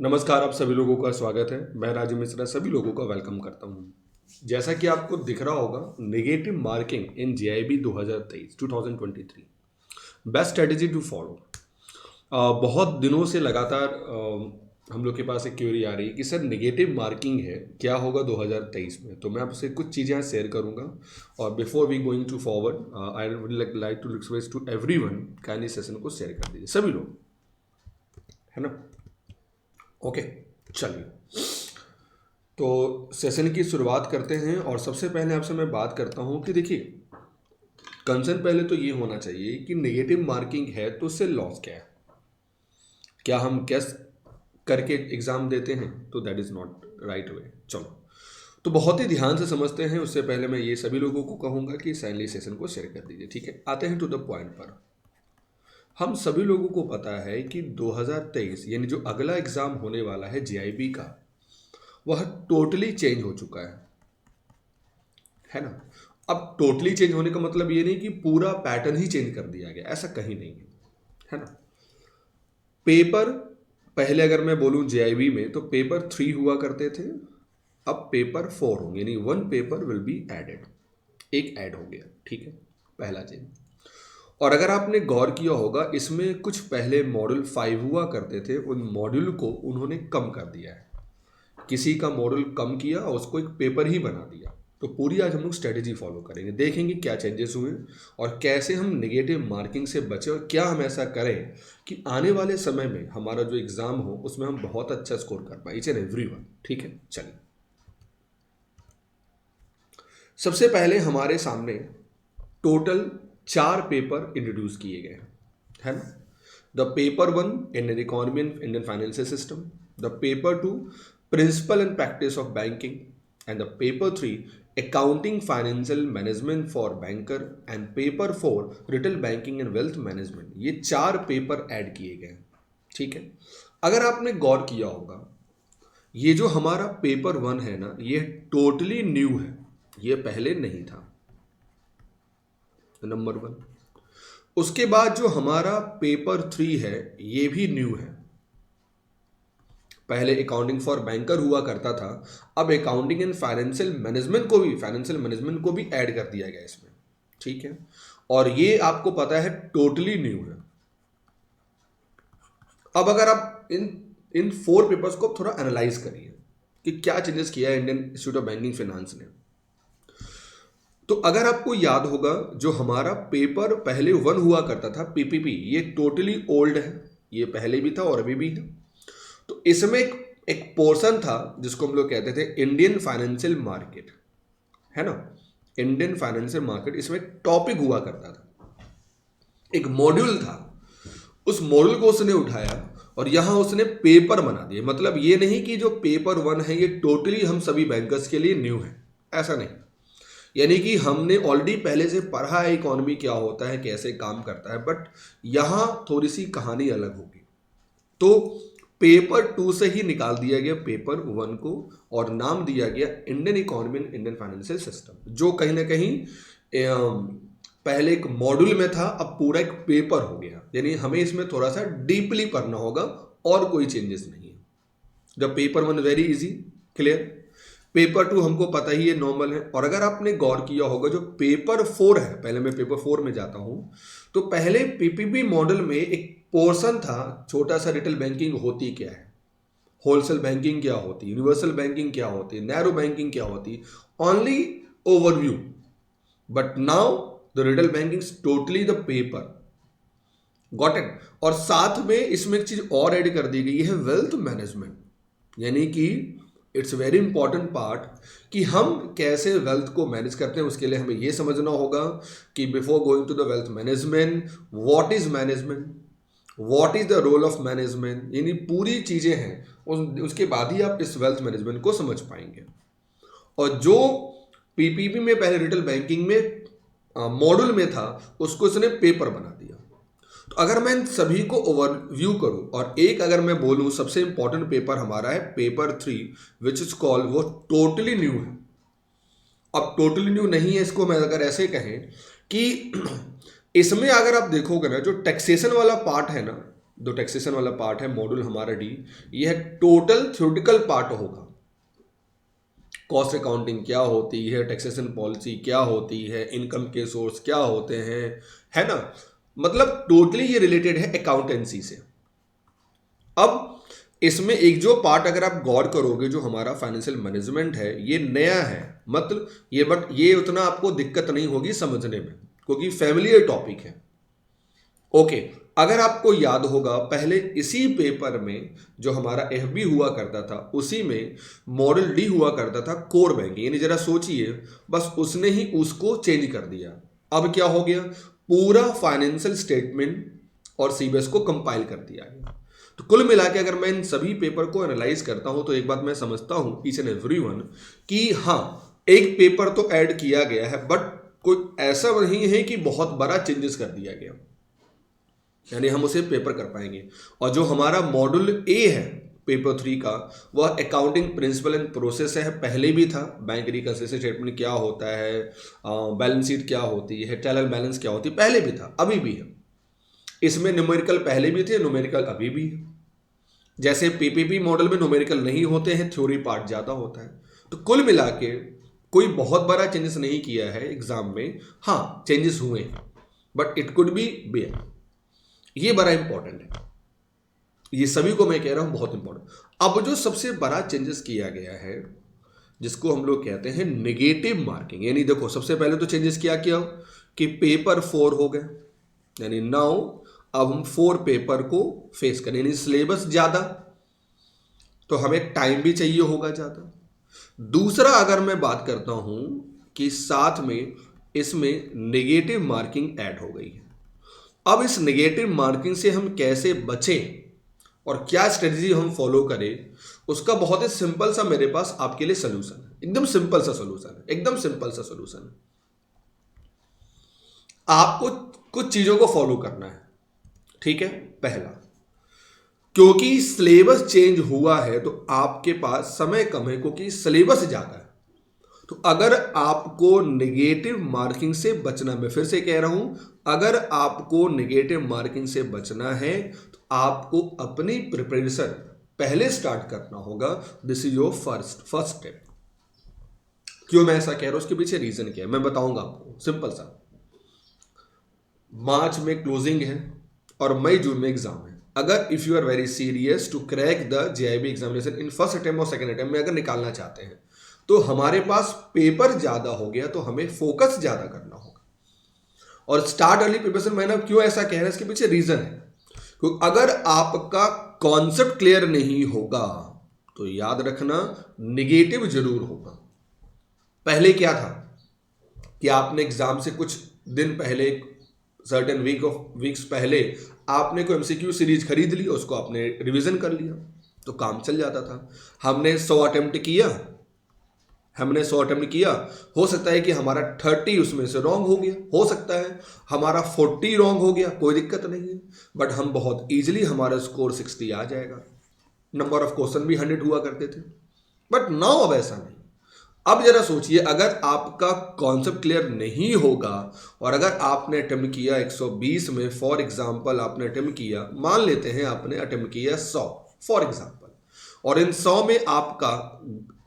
नमस्कार, आप सभी लोगों का स्वागत है। मैं राजीव मिश्रा सभी लोगों का वेलकम करता हूँ। जैसा कि आपको दिख रहा होगा, negative marking in JAIIB 2023 best strategy to follow. बहुत दिनों से लगातार हम लोग के पास एक क्वेरी आ रही है कि सर नेगेटिव मार्किंग है, क्या होगा 2023 में। तो मैं आपसे कुछ चीज़ें यहाँ शेयर करूँगा और before we going to forward I would like to request to everyone, kindly session को शेयर कर दीजिए सभी लोग, है ना। ओके, चलिए तो सेशन की शुरुआत करते हैं। और सबसे पहले आपसे मैं बात करता हूं कि देखिए, कंसर्न पहले तो ये होना चाहिए कि नेगेटिव मार्किंग है तो उससे लॉस क्या है। क्या हम कैस करके एग्ज़ाम देते हैं? तो that is not right way. चलो, तो बहुत ही ध्यान से समझते हैं। उससे पहले मैं ये सभी लोगों को कहूँगा कि साइनली सेशन को शेयर कर दीजिए, ठीक है। आते हैं टू द पॉइंट पर। हम सभी लोगों को पता है कि 2023 यानी जो अगला एग्ज़ाम होने वाला है जीआईबी का, वह टोटली चेंज हो चुका है ना। अब टोटली चेंज होने का मतलब ये नहीं कि पूरा पैटर्न ही चेंज कर दिया गया, ऐसा कहीं नहीं है ना। पेपर पहले अगर मैं बोलूं जीआईबी में तो पेपर 3 हुआ करते थे, अब पेपर 4 होंगे, यानी 1 पेपर विल बी एडेड, एक ऐड हो गया, ठीक है, पहला चेंज। और अगर आपने गौर किया होगा, इसमें कुछ पहले मॉड्यूल 5 हुआ करते थे, उन मॉड्यूल को उन्होंने कम कर दिया है। किसी का मॉडल कम किया और उसको एक पेपर ही बना दिया। तो पूरी आज हम लोग स्ट्रेटेजी फॉलो करेंगे, देखेंगे क्या चेंजेस हुए और कैसे हम नेगेटिव मार्किंग से बचें और क्या हम ऐसा करें कि आने वाले समय में हमारा जो एग्ज़ाम हो उसमें हम बहुत अच्छा स्कोर कर पाए, ईच एंड एवरीवन, ठीक है। चलिए, सबसे पहले हमारे सामने टोटल 4 पेपर इंट्रोड्यूस किए गए हैं, है ना। The paper 1 Indian economy and Indian financial system, the paper 2 principle and practice of banking, and the paper 3 accounting financial management for banker, and paper 4 retail banking and wealth management. ये 4 paper add किए गए हैं, ठीक है। अगर आपने गौर किया होगा, ये जो हमारा पेपर 1 है ना, ये टोटली न्यू है, ये पहले नहीं था, नंबर 1। उसके बाद जो हमारा पेपर 3 है, ये भी न्यू है। पहले अकाउंटिंग फॉर बैंकर हुआ करता था, अब अकाउंटिंग एंड फाइनेंशियल मैनेजमेंट को भी ऐड कर दिया गया इसमें, ठीक है। और ये आपको पता है टोटली न्यू है। अब अगर आप इन इन 4 पेपर्स को थोड़ा एनालाइज करिए कि क्या चेंजेस किया है Indian institute of banking finance ने। तो अगर आपको याद होगा, जो हमारा पेपर पहले 1 हुआ करता था पीपीपी, ये टोटली ओल्ड है, ये पहले भी था और अभी भी है। तो इसमें एक पोर्शन था जिसको हम लोग कहते थे इंडियन फाइनेंशियल मार्केट, है ना। इंडियन फाइनेंशियल मार्केट, इसमें एक टॉपिक हुआ करता था, एक मॉड्यूल था। उस मॉड्यूल को उसने उठाया और यहां उसने पेपर बना दिए। मतलब ये नहीं कि जो पेपर 1 है ये टोटली हम सभी बैंकर्स के लिए न्यू है, ऐसा नहीं। यानी कि हमने ऑलरेडी पहले से पढ़ा है इकोनॉमी क्या होता है, कैसे काम करता है, बट यहां थोड़ी सी कहानी अलग होगी। तो पेपर 2 से ही निकाल दिया गया पेपर 1 को और नाम दिया गया Indian economy and Indian financial system, जो कहीं ना कहीं पहले एक मॉड्यूल में था, अब पूरा एक पेपर हो गया। यानी हमें इसमें थोड़ा सा डीपली पढ़ना होगा और कोई चेंजेस नहीं है। The paper 1 very easy, clear. Paper 2 हमको पता ही है, नॉर्मल है। और अगर आपने गौर किया होगा, जो पेपर 4 है, पहले मैं पेपर 4 में जाता हूं, तो पहले पीपीपी मॉडल में एक पोर्शन था छोटा सा, रिटेल बैंकिंग होती क्या है, होलसेल बैंकिंग क्या होती, यूनिवर्सल बैंकिंग क्या होती, नैरो बैंकिंग क्या होती, only overview. But now the retail banking totally the paper, got it. और साथ में इसमें एक चीज और ऐड कर दी गई है, वेल्थ मैनेजमेंट। यानी कि इट्स वेरी इंपॉर्टेंट पार्ट कि हम कैसे वेल्थ को मैनेज करते हैं। उसके लिए हमें यह समझना होगा कि before going to the wealth management, what is management, what is the role of management, यानी पूरी चीजें हैं। उसके बाद ही आप इस वेल्थ मैनेजमेंट को समझ पाएंगे। और जो पीपीपी में पहले रिटेल बैंकिंग में मॉड्यूल में था, उसको इसने पेपर बना दिया। तो अगर मैं इन सभी को ओवरव्यू करूं, और एक अगर मैं बोलूं सबसे इंपॉर्टेंट पेपर हमारा है पेपर 3, विच इज कॉल्ड, वो टोटली न्यू है। अब टोटली न्यू नहीं है, इसको मैं अगर ऐसे कहें कि इसमें अगर आप देखोगे ना, जो टैक्सेशन वाला पार्ट है ना, जो टैक्सेशन वाला पार्ट है, मॉड्यूल हमारा डी, यह टोटल थ्योरेटिकल पार्ट होगा। कॉस्ट अकाउंटिंग क्या होती है, टैक्सेशन पॉलिसी क्या होती है, इनकम के सोर्स क्या होते हैं, है ना, मतलब टोटली ये रिलेटेड है अकाउंटेंसी से। अब इसमें एक जो पार्ट अगर आप गौर करोगे, जो हमारा फाइनेंशियल मैनेजमेंट है, ये नया है, मतलब ये उतना आपको दिक्कत नहीं होगी समझने में, क्योंकि फैमिलियर टॉपिक है। ओके, अगर आपको याद होगा पहले इसी पेपर में जो हमारा एफबी हुआ करता था, उसी में मॉडल डी हुआ करता था कोर बैंकिंग, यानी जरा सोचिए, बस उसने ही उसको चेंज कर दिया। अब क्या हो गया, पूरा फाइनेंशियल स्टेटमेंट और सीबीएस को कंपाइल कर दिया गया। तो कुल मिला के अगर मैं इन सभी पेपर को एनालाइज करता हूं तो एक बात मैं समझता हूं ईच एंड एवरीवन कि हाँ, एक पेपर तो ऐड किया गया है, बट कोई ऐसा नहीं है कि बहुत बड़ा चेंजेस कर दिया गया, यानी हम उसे पेपर कर पाएंगे। और जो हमारा मॉड्यूल ए है पेपर 3 का, वह अकाउंटिंग प्रिंसिपल एंड प्रोसेस है, पहले भी था। बैंक रिकंसिलिएशन स्टेटमेंट क्या होता है, बैलेंस शीट क्या होती है, ट्रायल बैलेंस क्या होती है, पहले भी था, अभी भी है। इसमें न्यूमेरिकल पहले भी थे, न्यूमेरिकल अभी भी है। जैसे पीपीपी मॉडल में न्यूमेरिकल नहीं होते हैं, थ्योरी पार्ट ज़्यादा होता है। तो कुल मिला के कोई बहुत बड़ा चेंजेस नहीं किया है एग्जाम में, हाँ चेंजेस हुए हैं, but it could be bare. ये बड़ा इंपॉर्टेंट है, ये सभी को मैं कह रहा हूं बहुत इंपॉर्टेंट। अब जो सबसे बड़ा चेंजेस किया गया है, जिसको हम लोग कहते हैं नेगेटिव मार्किंग, यानी देखो सबसे पहले तो चेंजेस क्या किया कि पेपर 4 हो गए, यानी नाउ अब हम 4 पेपर को फेस करें, यानी सिलेबस ज्यादा, तो हमें टाइम भी चाहिए होगा ज्यादा। दूसरा अगर मैं बात करता हूं कि साथ में इसमें नेगेटिव मार्किंग ऐड हो गई है। अब इस नेगेटिव मार्किंग से हम कैसे बचें और क्या स्ट्रेटजी हम फॉलो करें, उसका बहुत ही सिंपल सा मेरे पास आपके लिए सोल्यूशन है, एकदम सिंपल सा सोल्यूशन है, एकदम सिंपल सा सोल्यूशन है। आपको कुछ चीजों को फॉलो करना है, ठीक है। पहला, क्योंकि सिलेबस चेंज हुआ है तो आपके पास समय कम है, क्योंकि सिलेबस ज्यादा है। तो अगर आपको नेगेटिव मार्किंग से बचना, मैं फिर से कह रहा हूं, अगर आपको नेगेटिव मार्किंग से बचना है तो आपको अपनी प्रिपरेशन पहले स्टार्ट करना होगा। This is your first step. क्यों मैं ऐसा कह रहा हूं, उसके पीछे रीजन क्या है मैं बताऊंगा आपको, सिंपल सा। मार्च में क्लोजिंग है और मई जून में एग्जाम है। अगर if you are very serious to crack the JAIIB examination in first attempt और सेकंड अटेम्प्ट में अगर निकालना चाहते हैं, तो हमारे पास पेपर ज्यादा हो गया, तो हमें फोकस ज्यादा करना होगा। और स्टार्ट अर्ली प्रिपरेशन, मैंने क्यों ऐसा कह रहा है, इसके पीछे रीजन है। क्योंकि अगर आपका कॉन्सेप्ट क्लियर नहीं होगा तो याद रखना निगेटिव जरूर होगा। पहले क्या था कि आपने एग्जाम से कुछ दिन पहले, सर्टेन वीक्स पहले आपने कोई एमसीक्यू सीरीज खरीद ली, उसको आपने रिवीजन कर लिया, तो काम चल जाता था। हमने 100 अटेम्प्ट किया, हो सकता है कि हमारा 30 उसमें से रॉन्ग हो गया, हो सकता है हमारा 40 रॉन्ग हो गया, कोई दिक्कत नहीं है, बट हम बहुत इजीली हमारा स्कोर 60 आ जाएगा। नंबर ऑफ क्वेश्चन भी 100 हुआ करते थे, बट नाउ अब ऐसा नहीं। अब जरा सोचिए, अगर आपका कॉन्सेप्ट क्लियर नहीं होगा और अगर आपने अटेम्प्ट किया 120 में, फॉर एग्जाम्पल आपने अटेम्प्ट किया, मान लेते हैं आपने अटेम्प्ट किया 100 फॉर एग्जाम्पल, और इन 100 में आपका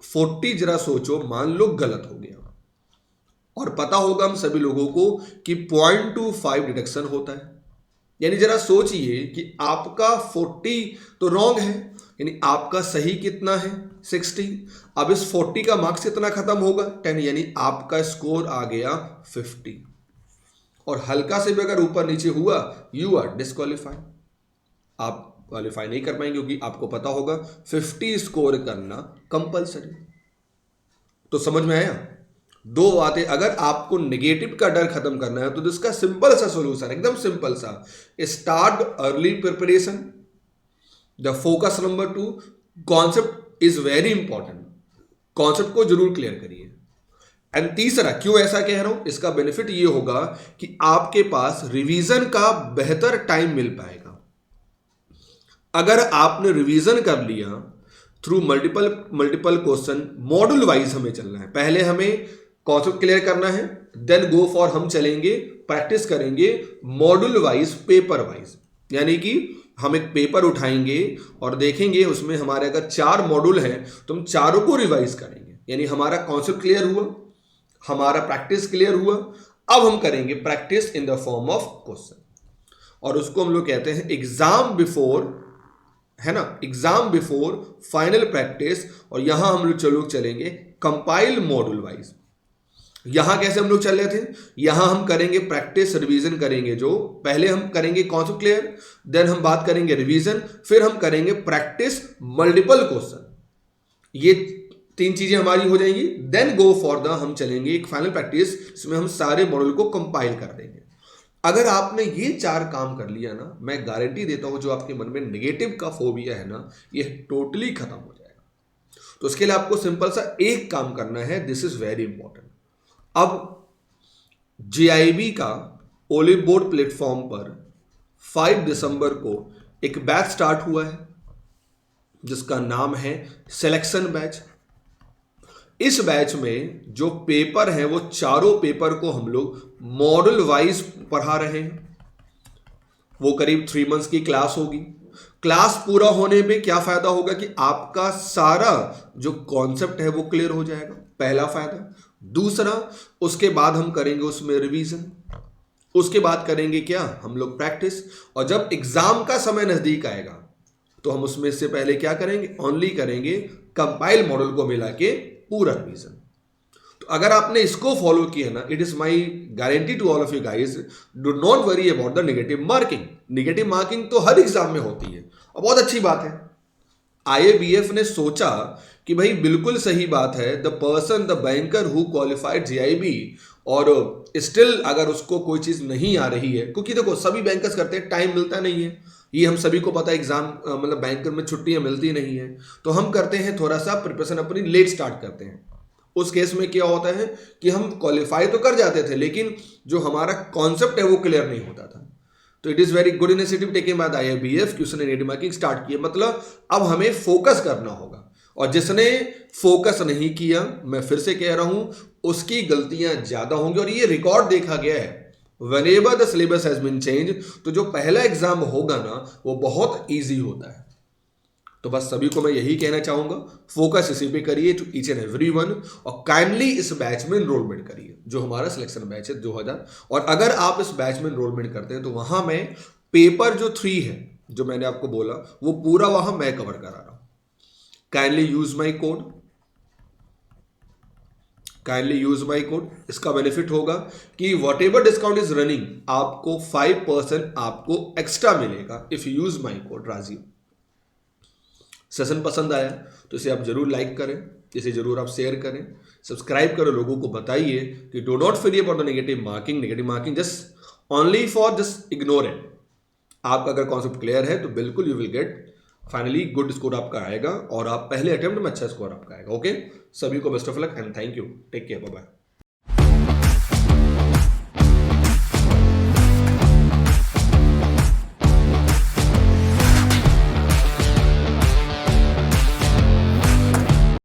40 जरा सोचो मान लो गलत हो गया, और पता होगा हम सभी लोगों को कि 0.25 डिडक्शन होता है, यानी जरा सोचिए कि आपका 40 तो रॉन्ग है, यानी आपका सही कितना है 60। अब इस 40 का मार्क्स कितना खत्म होगा 10, यानी आपका स्कोर आ गया 50, और हल्का से भी अगर ऊपर नीचे हुआ यू आर डिस्क्वालीफाइड, आप क्वालिफाई नहीं कर पाएंगे, क्योंकि आपको पता होगा 50 स्कोर करना कंपलसरी। तो समझ में आया दो बातें। अगर आपको नेगेटिव का डर खत्म करना है तो इसका सिंपल सा सॉल्यूशन, एकदम सिंपल सा, start early preparation. The focus number 2, concept is very important, concept को जरूर क्लियर करिए। एंड तीसरा, क्यों ऐसा कह रहा हूं, इसका बेनिफिट ये होगा कि आपके पास रिवीजन का बेहतर टाइम मिल पाएगा। अगर आपने रिवीजन कर लिया through multiple question, module wise हमें चलना है, पहले हमें कॉन्सेप्ट क्लियर करना है, देन गो फॉर हम चलेंगे प्रैक्टिस करेंगे मॉड्यूल वाइज, पेपर वाइज। यानी कि हम एक पेपर उठाएंगे और देखेंगे उसमें हमारे अगर 4 मॉड्यूल हैं तो हम चारों को रिवाइज करेंगे, यानी हमारा कॉन्सेप्ट क्लियर हुआ, हमारा प्रैक्टिस क्लियर हुआ। अब हम करेंगे practice in the form of question, और उसको हम लोग कहते हैं एग्जाम बिफोर, है ना, एग्जाम बिफोर फाइनल प्रैक्टिस। और यहां हम लोग चलेंगे कंपाइल मॉड्यूल वाइज। यहां कैसे हम लोग चल रहे थे, यहां हम करेंगे प्रैक्टिस रिवीजन करेंगे, जो पहले हम करेंगे कॉन्सेप्ट क्लियर, देन हम बात करेंगे रिवीजन, फिर हम करेंगे प्रैक्टिस मल्टीपल क्वेश्चन। ये 3 चीजें हमारी हो जाएंगी। देन गो फॉर द, हम चलेंगे एक फाइनल प्रैक्टिस जिसमें हम सारे मॉड्यूल को कंपाइल कर देंगे। अगर आपने ये 4 काम कर लिया ना, मैं गारंटी देता हूं जो आपके मन में नेगेटिव का फोबिया है ना, ये टोटली खत्म हो जाएगा। तो उसके लिए आपको सिंपल सा एक काम करना है, दिस इज वेरी इंपॉर्टेंट। अब JIB का ओलिव बोर्ड प्लेटफॉर्म पर 5 दिसंबर को एक बैच स्टार्ट हुआ है जिसका नाम है सिलेक्शन बैच। इस बैच में जो पेपर है वो चारों पेपर को हम लोग मॉड्यूल वाइज पढ़ा रहे हैं। वो करीब 3 मंथ्स की क्लास होगी। क्लास पूरा होने में क्या फायदा होगा कि आपका सारा जो कॉन्सेप्ट है वो क्लियर हो जाएगा, पहला फायदा। दूसरा, उसके बाद हम करेंगे उसमें रिवीजन, उसके बाद करेंगे क्या, हम लोग प्रैक्टिस। और जब एग्जाम का समय नजदीक आएगा तो हम उसमें से पहले क्या करेंगे, ओनली करेंगे कंपाइल मॉडल को मिला के पूरा रिवीजन। तो अगर आपने इसको फॉलो किया ना, it is my guarantee to all of you guys, do not worry about the negative marking. Negative marking तो हर एग्जाम में होती है और बहुत अच्छी बात है। IABF ने सोचा कि भाई बिल्कुल सही बात है, the person, the banker who qualified JIB, और स्टिल अगर उसको कोई चीज नहीं आ रही है, क्योंकि देखो सभी बैंकर्स करते हैं, टाइम मिलता नहीं है, ये हम सभी को पता है। एग्जाम मतलब बैंकर में छुट्टियां मिलती नहीं है, तो हम करते हैं थोड़ा सा प्रिपरेशन अपनी लेट स्टार्ट करते हैं। उस केस में क्या होता है कि हम क्वालिफाई तो कर जाते थे, लेकिन जो हमारा कॉन्सेप्ट है वो क्लियर नहीं होता था। तो it is very good initiative taken by the IABF कि उसने नेगेटिव मार्किंग स्टार्ट की है। मतलब अब हमें फोकस करना होगा, और जिसने फोकस नहीं किया, मैं फिर से कह रहा हूं, उसकी गलतियां ज्यादा होंगी। और ये रिकॉर्ड देखा गया है, whenever the syllabus has been change, तो जो पहला एग्जाम होगा ना वो बहुत ईजी होता है। तो बस सभी को मैं यही कहना चाहूंगा, फोकस इसी पे करिए टू ईच एंड एवरीवन, और काइंडली इस बैच में एनरोलमेंट करिए जो हमारा सिलेक्शन बैच है 2000। और अगर आप इस बैच में एनरोलमेंट करते हैं तो वहां मैं पेपर जो 3 है, जो मैंने आपको बोला, वो पूरा वहां मैं कवर करा रहा हूं। Kindly use my code, kindly use my code. इसका बेनिफिट होगा कि whatever discount is running, आपको 5% आपको एक्स्ट्रा मिलेगा if you use my code Rajeev. Session पसंद आया तो इसे आप जरूर लाइक करें, इसे जरूर आप शेयर करें, सब्सक्राइब करो, लोगों को बताइए कि do not feel about the negative marking. Negative marking just only for just ignore it. आपका अगर कॉन्सेप्ट क्लियर है तो बिल्कुल you will get finally good score आपका आएगा, और आप पहले अटेम्प्ट में अच्छा स्कोर आपका आएगा। ओके, सभी को best of luck and thank you, take care, bye bye.